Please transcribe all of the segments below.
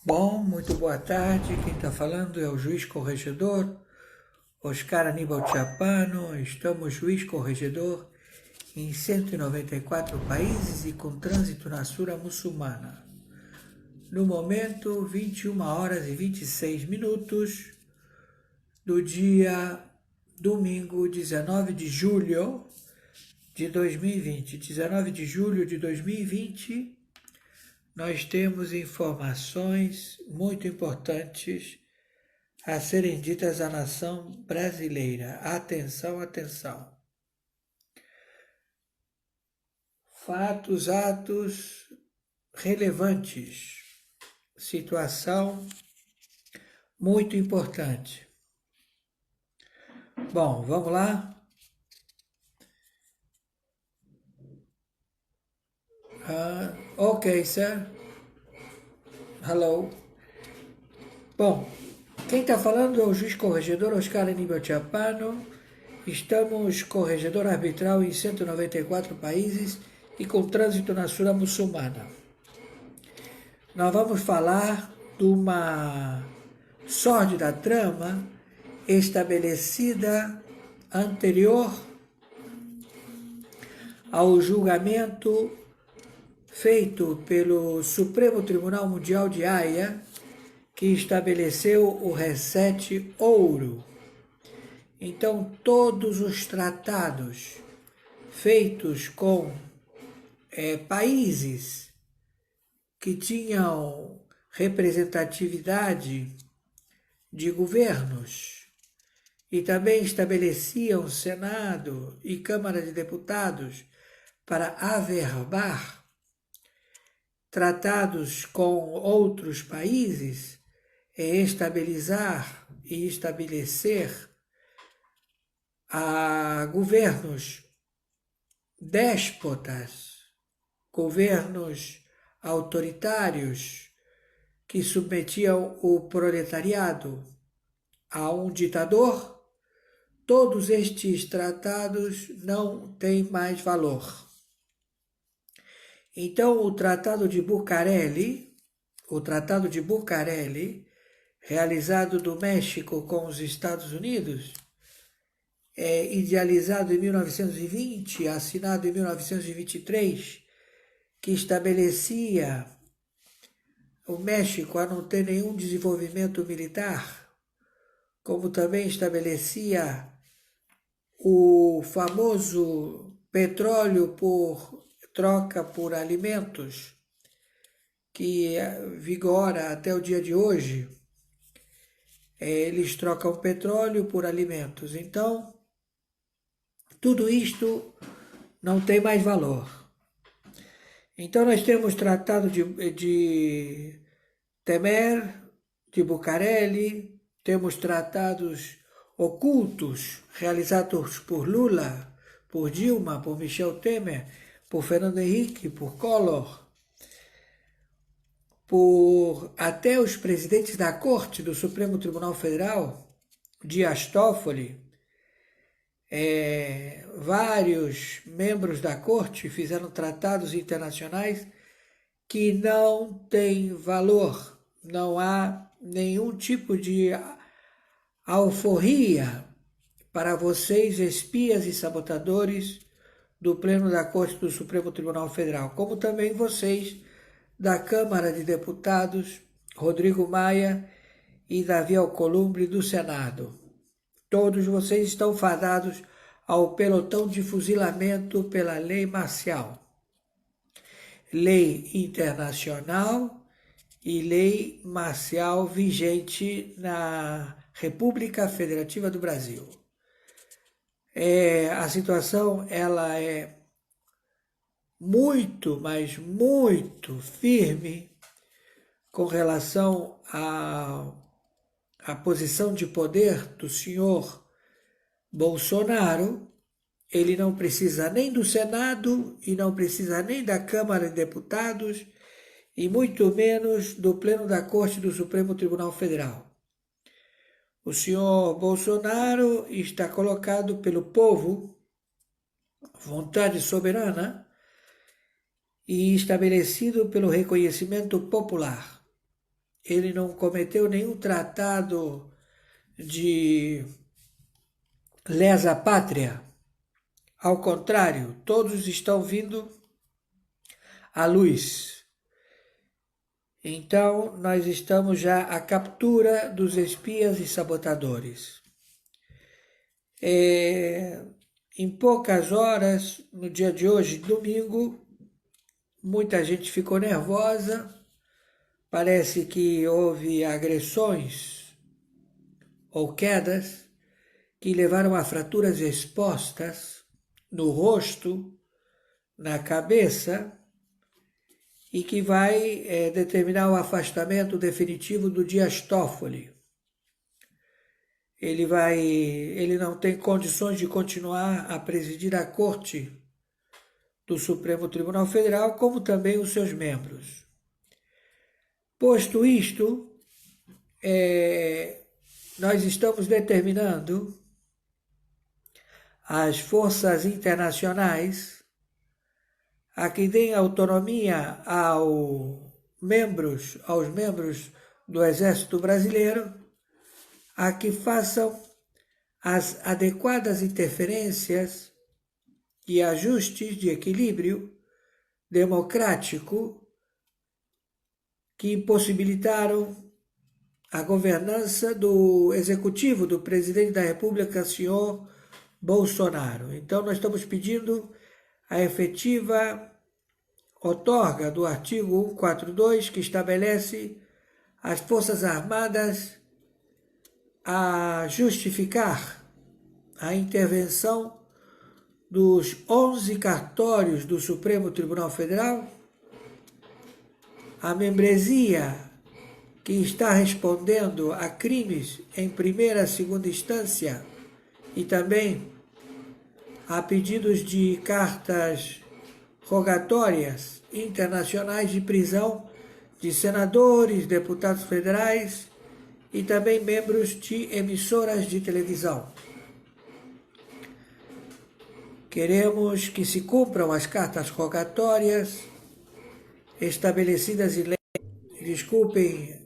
Bom, muito boa tarde. Quem está falando é o juiz corregedor Oscar Aníbal Chapano. Estamos juiz corregedor em 194 países e com trânsito na Sura Muçulmana. No momento, 21 horas e 26 minutos do dia domingo 19 de julho de 2020. 19 de julho de 2020, nós temos informações muito importantes a serem ditas à nação brasileira. Atenção, atenção. Fatos, atos relevantes. Situação muito importante. Bom, vamos lá? Ok, sir. Hello. Bom, quem está falando é o juiz corregedor Oscar Aníbal Chapano. Estamos corregedor arbitral em 194 países e com trânsito na Sura Muçulmana. Nós vamos falar de uma sórdida trama estabelecida anterior ao julgamento feito pelo Supremo Tribunal Mundial de Haia, que estabeleceu o Reset Ouro. Então, todos os tratados feitos com países que tinham representatividade de governos e também estabeleciam Senado e Câmara de Deputados para averbar tratados com outros países, estabilizar e estabelecer a governos déspotas, governos autoritários que submetiam o proletariado a um ditador. Todos estes tratados não têm mais valor. Então, o Tratado de Bucareli, realizado do México com os Estados Unidos, idealizado em 1920, assinado em 1923, que estabelecia o México a não ter nenhum desenvolvimento militar, como também estabelecia o famoso petróleo por troca por alimentos, que vigora até o dia de hoje. Eles trocam petróleo por alimentos. Então, tudo isto não tem mais valor. Então, nós temos tratado de Temer, de Bucareli, temos tratados ocultos realizados por Lula, por Dilma, por Michel Temer, por Fernando Henrique, por Collor, por até os presidentes da Corte do Supremo Tribunal Federal, Dias Toffoli. Vários membros da Corte fizeram tratados internacionais que não têm valor, não há nenhum tipo de alforria para vocês, espias e sabotadores do Pleno da Corte do Supremo Tribunal Federal, como também vocês da Câmara de Deputados, Rodrigo Maia e Davi Alcolumbre do Senado. Todos vocês estão fadados ao pelotão de fuzilamento pela lei marcial, lei internacional e lei marcial vigente na República Federativa do Brasil. A situação ela é muito, mas muito firme com relação à posição de poder do senhor Bolsonaro. Ele não precisa nem do Senado e não precisa nem da Câmara de Deputados e muito menos do Pleno da Corte do Supremo Tribunal Federal. O senhor Bolsonaro está colocado pelo povo, vontade soberana, e estabelecido pelo reconhecimento popular. ele não cometeu nenhum tratado de lesa pátria. Ao contrário, todos estão vindo à luz. Então, nós estamos já à captura dos espias e sabotadores. Em poucas horas, no dia de hoje, domingo, muita gente ficou nervosa. Parece que houve agressões ou quedas que levaram a fraturas expostas no rosto, na cabeça, e que vai determinar o afastamento definitivo do Dias Toffoli. Ele não tem condições de continuar a presidir a Corte do Supremo Tribunal Federal, como também os seus membros. Posto isto, nós estamos determinando as forças internacionais a que deem autonomia aos membros do Exército Brasileiro, a que façam as adequadas interferências e ajustes de equilíbrio democrático que impossibilitaram a governança do executivo do presidente da República, senhor Bolsonaro. Então, nós estamos pedindo a efetiva outorga do artigo 142, que estabelece as Forças Armadas a justificar a intervenção dos 11 cartórios do Supremo Tribunal Federal, a membresia que está respondendo a crimes em primeira e segunda instância e também a pedidos de cartas rogatórias internacionais de prisão de senadores, deputados federais e também membros de emissoras de televisão. Queremos que se cumpram as cartas rogatórias estabelecidas em lei. Desculpem,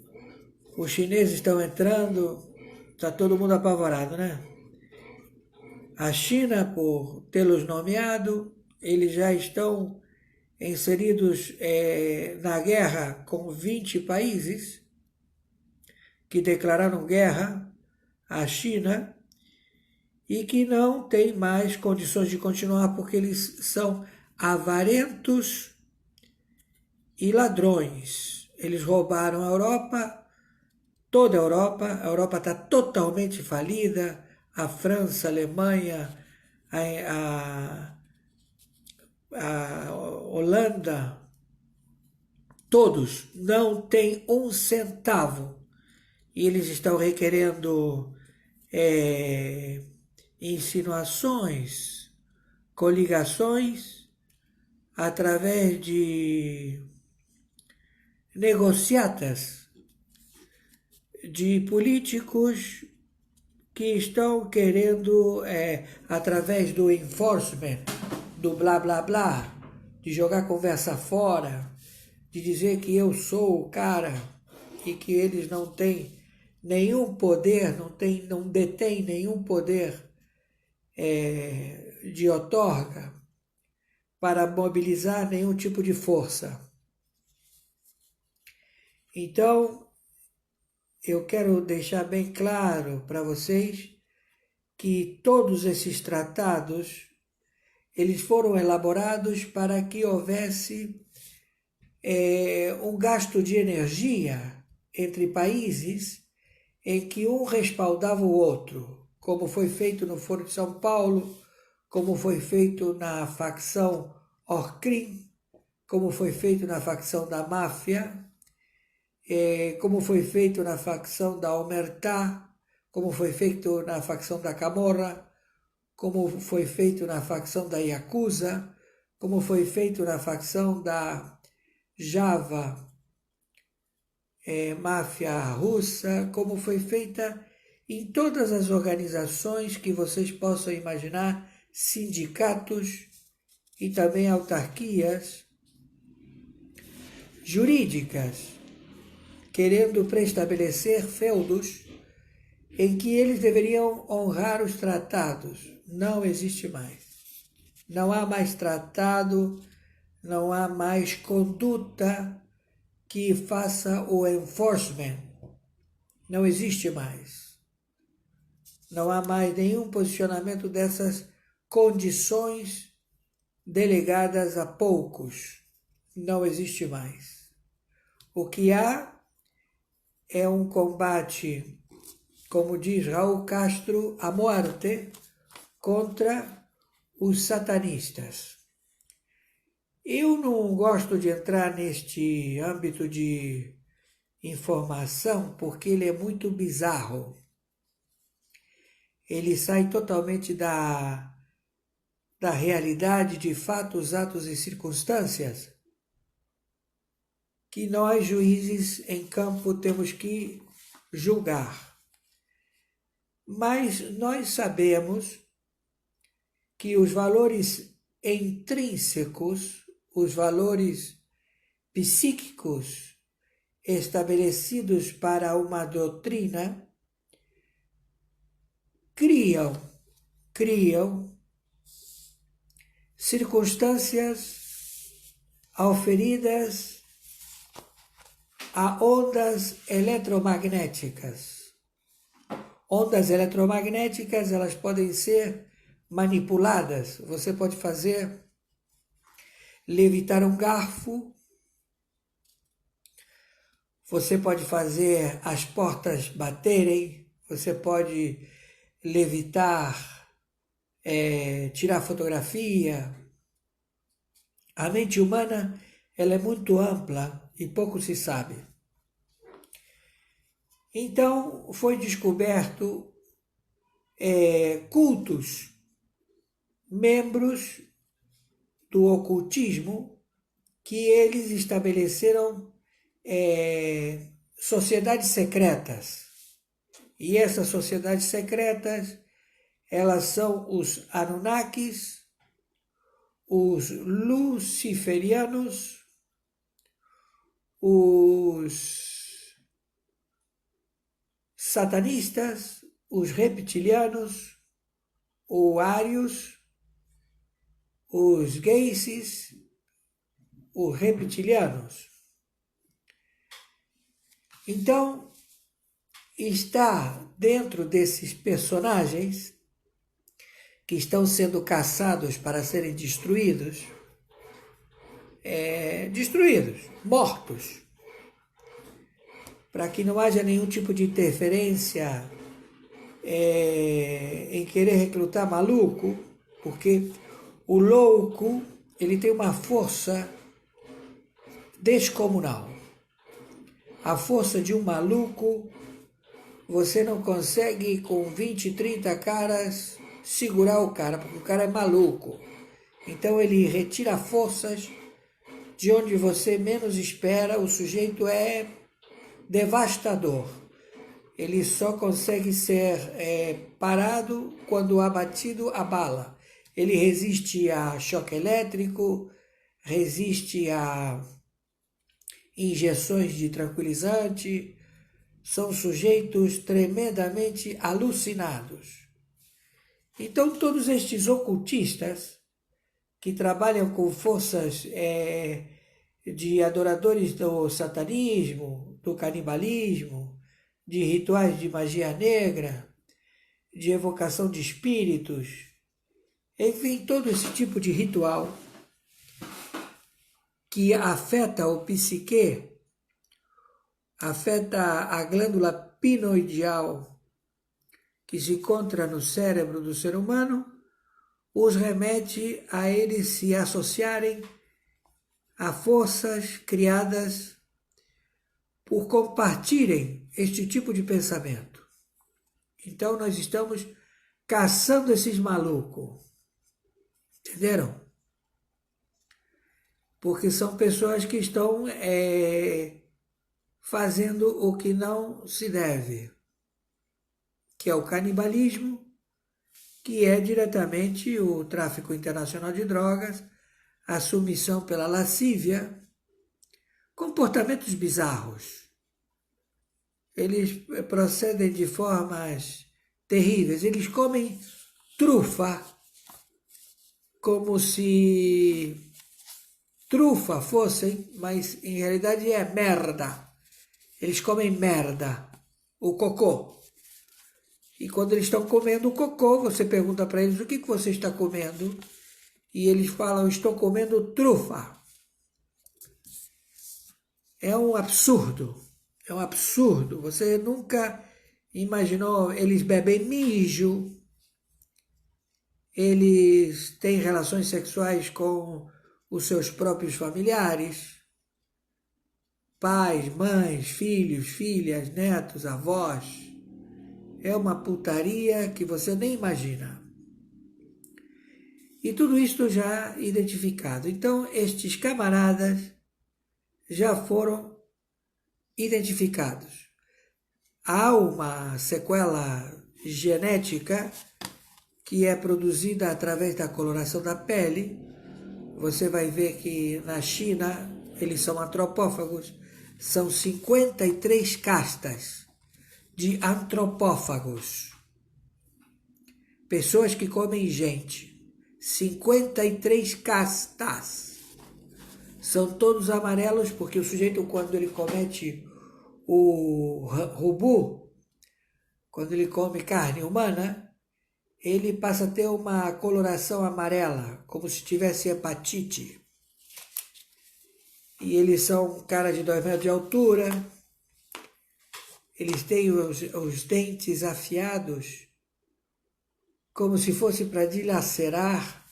os chineses estão entrando, está todo mundo apavorado, né? A China, por tê-los nomeado, eles já estão inseridos na guerra com 20 países que declararam guerra à China e que não tem mais condições de continuar porque eles são avarentos e ladrões. Eles roubaram a Europa, toda a Europa está totalmente falida, a França, a Alemanha, a Holanda, todos não têm um centavo e eles estão requerendo insinuações, coligações através de negociatas de políticos que estão querendo, através do enforcement, do blá blá blá, de jogar conversa fora, de dizer que eu sou o cara e que eles não têm nenhum poder, não detêm nenhum poder de outorga para mobilizar nenhum tipo de força. Então, eu quero deixar bem claro para vocês que todos esses tratados, eles foram elaborados para que houvesse um gasto de energia entre países em que um respaldava o outro, como foi feito no Foro de São Paulo, como foi feito na facção Orcrim, como foi feito na facção da máfia, como foi feito na facção da Omertá, como foi feito na facção da Camorra, como foi feito na facção da Yakuza, como foi feito na facção da Java, máfia russa, como foi feita em todas as organizações que vocês possam imaginar, sindicatos e também autarquias jurídicas querendo preestabelecer feudos em que eles deveriam honrar os tratados. Não existe mais. Não há mais tratado, não há mais conduta que faça o enforcement. Não existe mais. Não há mais nenhum posicionamento dessas condições delegadas a poucos. Não existe mais. O que há é um combate, como diz Raul Castro, à morte contra os satanistas. Eu não gosto de entrar neste âmbito de informação porque ele é muito bizarro. Ele sai totalmente da realidade de fatos, atos e circunstâncias que nós, juízes em campo, temos que julgar. Mas nós sabemos que os valores intrínsecos, os valores psíquicos estabelecidos para uma doutrina criam circunstâncias auferidas a ondas eletromagnéticas. Ondas eletromagnéticas, elas podem ser manipuladas. Você pode fazer levitar um garfo, você pode fazer as portas baterem, você pode levitar, tirar fotografia. A mente humana, ela é muito ampla e pouco se sabe. Então, foi descoberto cultos, membros do ocultismo, que eles estabeleceram sociedades secretas. E essas sociedades secretas, elas são os Anunnakis, os Luciferianos, os satanistas, os reptilianos, os ários, os geises, os reptilianos. Então, está dentro desses personagens que estão sendo caçados para serem destruídos, mortos, para que não haja nenhum tipo de interferência em querer recrutar maluco, porque o louco, ele tem uma força descomunal. A força de um maluco, você não consegue com 20, 30 caras segurar o cara, porque o cara é maluco. Então ele retira forças de onde você menos espera, o sujeito é devastador. Ele só consegue ser parado quando abatido a bala. Ele resiste a choque elétrico, resiste a injeções de tranquilizante, são sujeitos tremendamente alucinados. Então, todos estes ocultistas que trabalham com forças de adoradores do satanismo, do canibalismo, de rituais de magia negra, de evocação de espíritos, enfim, todo esse tipo de ritual que afeta o psique, afeta a glândula pineoidial que se encontra no cérebro do ser humano, os remete a eles se associarem a forças criadas por compartilhem este tipo de pensamento. Então nós estamos caçando esses malucos, entenderam? Porque são pessoas que estão fazendo o que não se deve, que é o canibalismo, que é diretamente o tráfico internacional de drogas, a submissão pela lascívia, comportamentos bizarros. eles procedem de formas terríveis. Eles comem trufa, como se trufa fossem, mas em realidade é merda. Eles comem merda, o cocô. E quando eles estão comendo o cocô, você pergunta para eles: o que você está comendo? E eles falam: estou comendo trufa. É um absurdo, é um absurdo. Você nunca imaginou. Eles bebem mijo, eles têm relações sexuais com os seus próprios familiares, pais, mães, filhos, filhas, netos, avós. É uma putaria que você nem imagina. E tudo isto já identificado. Então, estes camaradas já foram identificados. Há uma sequela genética que é produzida através da coloração da pele. Você vai ver que na China eles são antropófagos. São 53 castas de antropófagos. Pessoas que comem gente. 53 castas. São todos amarelos, porque o sujeito, quando ele comete o rubu, quando ele come carne humana, ele passa a ter uma coloração amarela, como se tivesse hepatite. E eles são caras de 2 metros de altura, eles têm os dentes afiados, como se fosse para dilacerar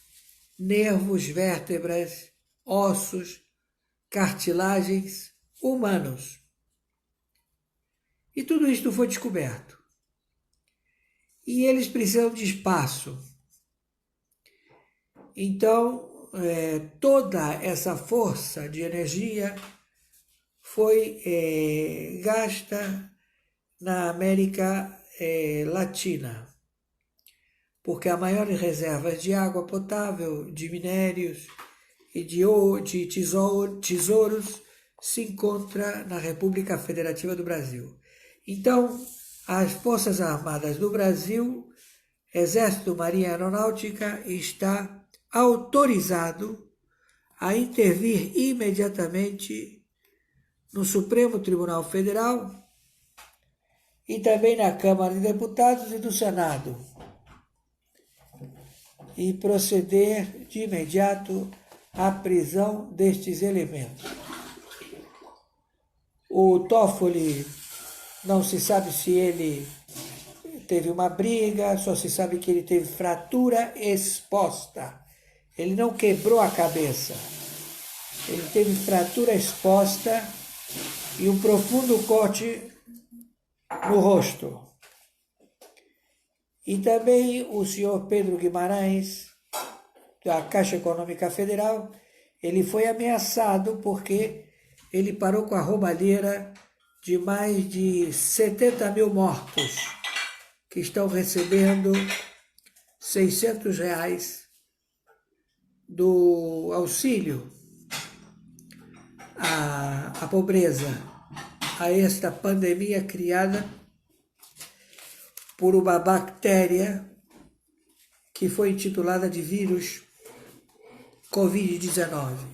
nervos, vértebras, ossos, cartilagens humanos. E tudo isto foi descoberto. E eles precisam de espaço. Então, toda essa força de energia foi gasta na América Latina, porque as maiores reservas de água potável, de minérios e de tesouros se encontra na República Federativa do Brasil. Então, as Forças Armadas do Brasil, Exército, Marinha e Aeronáutica, está autorizado a intervir imediatamente no Supremo Tribunal Federal e também na Câmara de Deputados e do Senado, e proceder de imediato à prisão destes elementos. O Toffoli, não se sabe se ele teve uma briga, só se sabe que ele teve fratura exposta. Ele não quebrou a cabeça. Ele teve fratura exposta e um profundo corte no rosto. E também o senhor Pedro Guimarães, da Caixa Econômica Federal, ele foi ameaçado porque ele parou com a roubalheira de mais de 70 mil mortos, que estão recebendo R$600 do auxílio à pobreza, a esta pandemia criada por uma bactéria que foi intitulada de vírus Covid-19.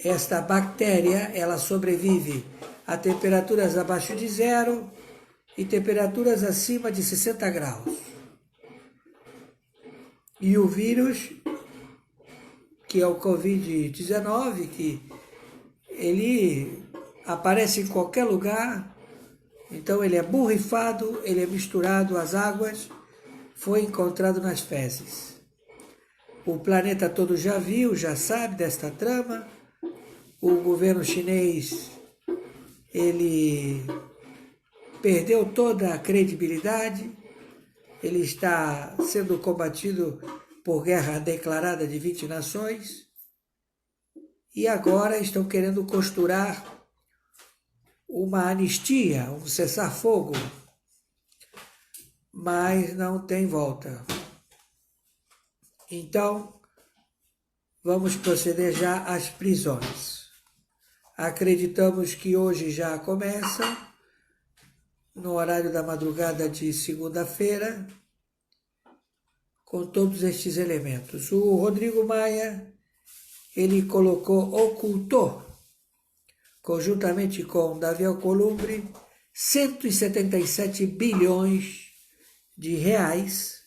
Esta bactéria, ela sobrevive a temperaturas abaixo de zero e temperaturas acima de 60 graus. E o vírus, que é o Covid-19, que ele aparece em qualquer lugar, então ele é borrifado, ele é misturado às águas, foi encontrado nas fezes. O planeta todo já viu, já sabe desta trama. O governo chinês, ele perdeu toda a credibilidade, ele está sendo combatido por guerra declarada de 20 nações, e agora estão querendo costurar uma anistia, um cessar-fogo, mas não tem volta. Então, vamos proceder já às prisões. Acreditamos que hoje já começa, no horário da madrugada de segunda-feira, com todos estes elementos. O Rodrigo Maia, ele ocultou, conjuntamente com Davi Alcolumbre, 177 bilhões de reais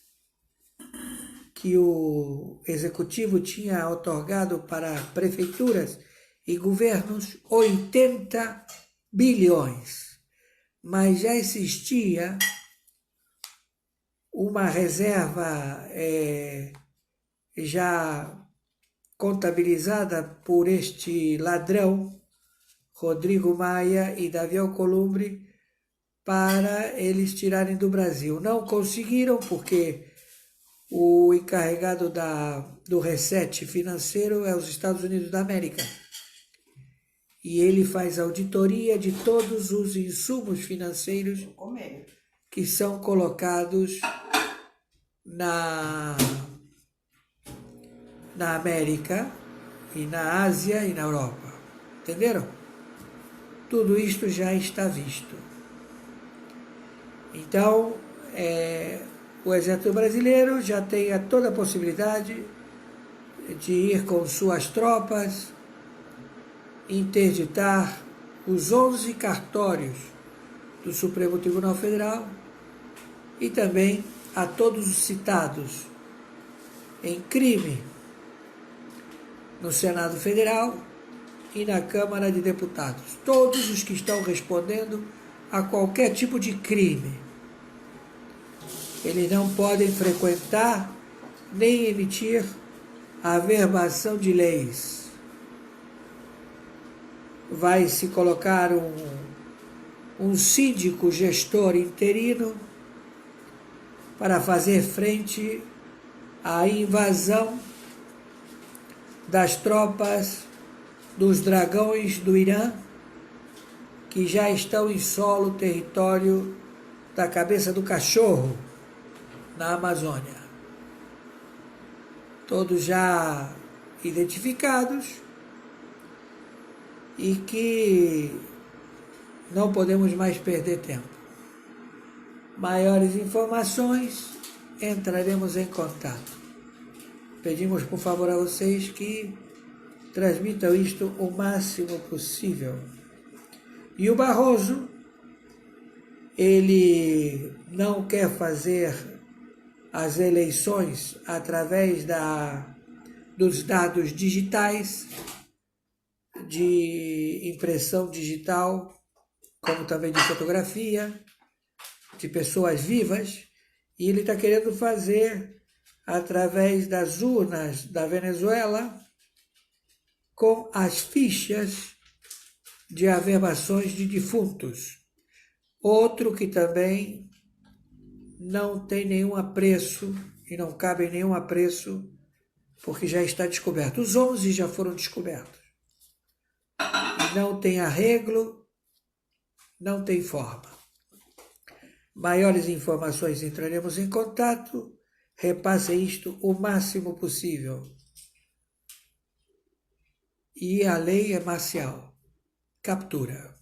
que o executivo tinha outorgado para prefeituras e governos, 80 bilhões. Mas já existia uma reserva já contabilizada por este ladrão, Rodrigo Maia e Davi Alcolumbre, para eles tirarem do Brasil. Não conseguiram, porque o encarregado do reset financeiro é os Estados Unidos da América. E ele faz auditoria de todos os insumos financeiros que são colocados na América, e na Ásia e na Europa. Entenderam? Tudo isto já está visto. Então, o Exército Brasileiro já tem toda a possibilidade de ir com suas tropas, interditar os 11 cartórios do Supremo Tribunal Federal e também a todos os citados em crime no Senado Federal e na Câmara de Deputados. Todos os que estão respondendo a qualquer tipo de crime. Eles não podem frequentar nem emitir a averbação de leis. Vai se colocar um síndico gestor interino para fazer frente à invasão das tropas dos dragões do Irã, que já estão em solo território da Cabeça do Cachorro, na Amazônia. Todos já identificados e que não podemos mais perder tempo. Maiores informações, entraremos em contato. Pedimos, por favor, a vocês que transmitam isto o máximo possível. E o Barroso, ele não quer fazer as eleições através dos dados digitais, de impressão digital, como também de fotografia, de pessoas vivas, e ele está querendo fazer através das urnas da Venezuela, com as fichas de averbações de defuntos. Outro que também não tem nenhum apreço, e não cabe em nenhum apreço, porque já está descoberto. Os 11 já foram descobertos. E não tem arreglo, não tem forma. Maiores informações, entraremos em contato. Repasse isto o máximo possível. E a lei é marcial. Captura.